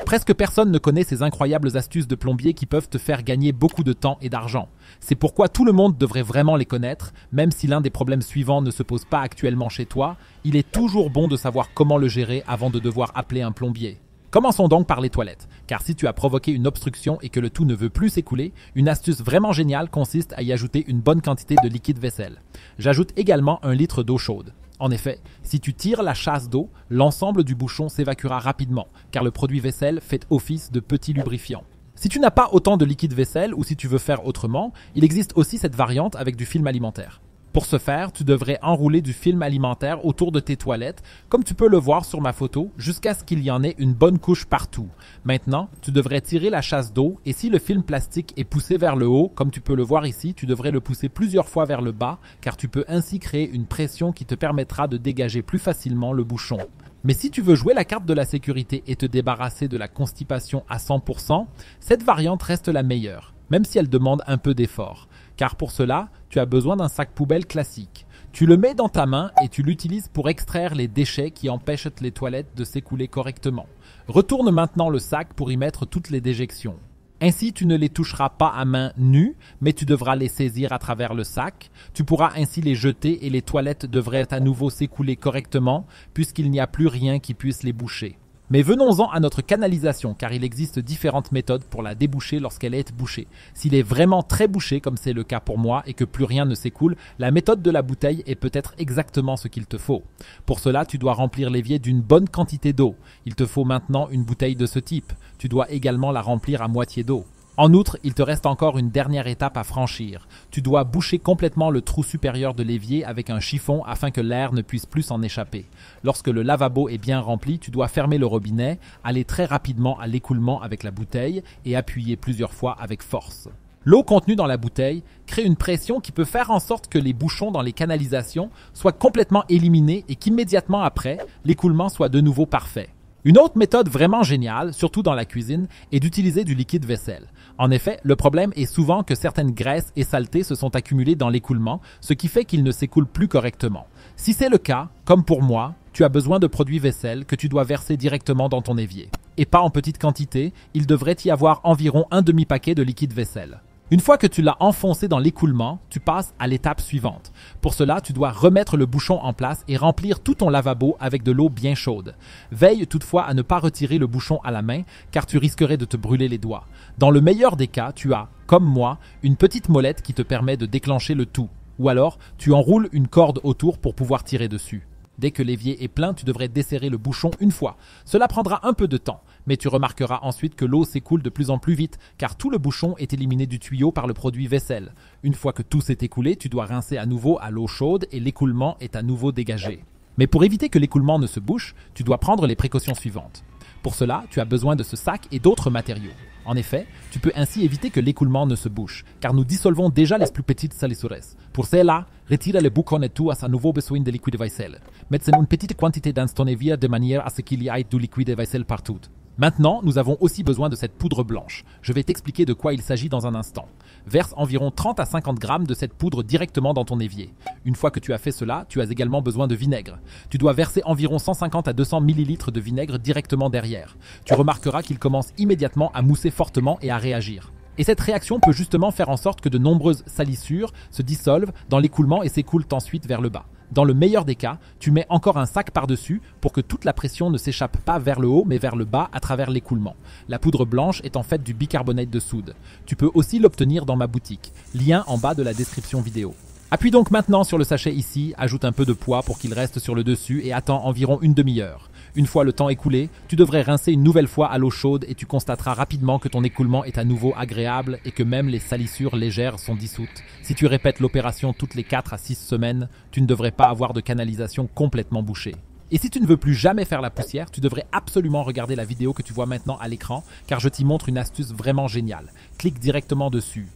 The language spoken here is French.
Presque personne ne connaît ces incroyables astuces de plombier qui peuvent te faire gagner beaucoup de temps et d'argent. C'est pourquoi tout le monde devrait vraiment les connaître, même si l'un des problèmes suivants ne se pose pas actuellement chez toi, il est toujours bon de savoir comment le gérer avant de devoir appeler un plombier. Commençons donc par les toilettes, car si tu as provoqué une obstruction et que le tout ne veut plus s'écouler, une astuce vraiment géniale consiste à y ajouter une bonne quantité de liquide vaisselle. J'ajoute également 1 litre d'eau chaude. En effet, si tu tires la chasse d'eau, l'ensemble du bouchon s'évacuera rapidement, car le produit vaisselle fait office de petit lubrifiant. Si tu n'as pas autant de liquide vaisselle ou si tu veux faire autrement, il existe aussi cette variante avec du film alimentaire. Pour ce faire, tu devrais enrouler du film alimentaire autour de tes toilettes, comme tu peux le voir sur ma photo, jusqu'à ce qu'il y en ait une bonne couche partout. Maintenant, tu devrais tirer la chasse d'eau et si le film plastique est poussé vers le haut, comme tu peux le voir ici, tu devrais le pousser plusieurs fois vers le bas, car tu peux ainsi créer une pression qui te permettra de dégager plus facilement le bouchon. Mais si tu veux jouer la carte de la sécurité et te débarrasser de la constipation à 100%, cette variante reste la meilleure, même si elle demande un peu d'effort. Car pour cela, tu as besoin d'un sac poubelle classique. Tu le mets dans ta main et tu l'utilises pour extraire les déchets qui empêchent les toilettes de s'écouler correctement. Retourne maintenant le sac pour y mettre toutes les déjections. Ainsi, tu ne les toucheras pas à main nue, mais tu devras les saisir à travers le sac. Tu pourras ainsi les jeter et les toilettes devraient à nouveau s'écouler correctement puisqu'il n'y a plus rien qui puisse les boucher. Mais venons-en à notre canalisation, car il existe différentes méthodes pour la déboucher lorsqu'elle est bouchée. S'il est vraiment très bouché, comme c'est le cas pour moi, et que plus rien ne s'écoule, la méthode de la bouteille est peut-être exactement ce qu'il te faut. Pour cela, tu dois remplir l'évier d'une bonne quantité d'eau. Il te faut maintenant une bouteille de ce type. Tu dois également la remplir à moitié d'eau. En outre, il te reste encore une dernière étape à franchir. Tu dois boucher complètement le trou supérieur de l'évier avec un chiffon afin que l'air ne puisse plus s'en échapper. Lorsque le lavabo est bien rempli, tu dois fermer le robinet, aller très rapidement à l'écoulement avec la bouteille et appuyer plusieurs fois avec force. L'eau contenue dans la bouteille crée une pression qui peut faire en sorte que les bouchons dans les canalisations soient complètement éliminés et qu'immédiatement après, l'écoulement soit de nouveau parfait. Une autre méthode vraiment géniale, surtout dans la cuisine, est d'utiliser du liquide vaisselle. En effet, le problème est souvent que certaines graisses et saletés se sont accumulées dans l'écoulement, ce qui fait qu'il ne s'écoule plus correctement. Si c'est le cas, comme pour moi, tu as besoin de produits vaisselle que tu dois verser directement dans ton évier. Et pas en petite quantité, il devrait y avoir environ un demi-paquet de liquide vaisselle. Une fois que tu l'as enfoncé dans l'écoulement, tu passes à l'étape suivante. Pour cela, tu dois remettre le bouchon en place et remplir tout ton lavabo avec de l'eau bien chaude. Veille toutefois à ne pas retirer le bouchon à la main car tu risquerais de te brûler les doigts. Dans le meilleur des cas, tu as, comme moi, une petite molette qui te permet de déclencher le tout. Ou alors, tu enroules une corde autour pour pouvoir tirer dessus. Dès que l'évier est plein, tu devrais desserrer le bouchon une fois. Cela prendra un peu de temps, mais tu remarqueras ensuite que l'eau s'écoule de plus en plus vite, car tout le bouchon est éliminé du tuyau par le produit vaisselle. Une fois que tout s'est écoulé, tu dois rincer à nouveau à l'eau chaude et l'écoulement est à nouveau dégagé. Mais pour éviter que l'écoulement ne se bouche, tu dois prendre les précautions suivantes. Pour cela, tu as besoin de ce sac et d'autres matériaux. En effet, tu peux ainsi éviter que l'écoulement ne se bouche, car nous dissolvons déjà les plus petites salissures. Pour cela, retire le bouchon et tout à nouveau besoin de liquide vaisselle. Mets une petite quantité dans ton évier de manière à ce qu'il y ait du liquide vaisselle partout. Maintenant, nous avons aussi besoin de cette poudre blanche. Je vais t'expliquer de quoi il s'agit dans un instant. Verse environ 30 à 50 grammes de cette poudre directement dans ton évier. Une fois que tu as fait cela, tu as également besoin de vinaigre. Tu dois verser environ 150 à 200 ml de vinaigre directement derrière. Tu remarqueras qu'il commence immédiatement à mousser fortement et à réagir. Et cette réaction peut justement faire en sorte que de nombreuses salissures se dissolvent dans l'écoulement et s'écoulent ensuite vers le bas. Dans le meilleur des cas, tu mets encore un sac par-dessus pour que toute la pression ne s'échappe pas vers le haut mais vers le bas à travers l'écoulement. La poudre blanche est en fait du bicarbonate de soude. Tu peux aussi l'obtenir dans ma boutique. Lien en bas de la description vidéo. Appuie donc maintenant sur le sachet ici, ajoute un peu de poids pour qu'il reste sur le dessus et attends environ une demi-heure. Une fois le temps écoulé, tu devrais rincer une nouvelle fois à l'eau chaude et tu constateras rapidement que ton écoulement est à nouveau agréable et que même les salissures légères sont dissoutes. Si tu répètes l'opération toutes les 4 à 6 semaines, tu ne devrais pas avoir de canalisation complètement bouchée. Et si tu ne veux plus jamais faire la poussière, tu devrais absolument regarder la vidéo que tu vois maintenant à l'écran car je t'y montre une astuce vraiment géniale. Clique directement dessus.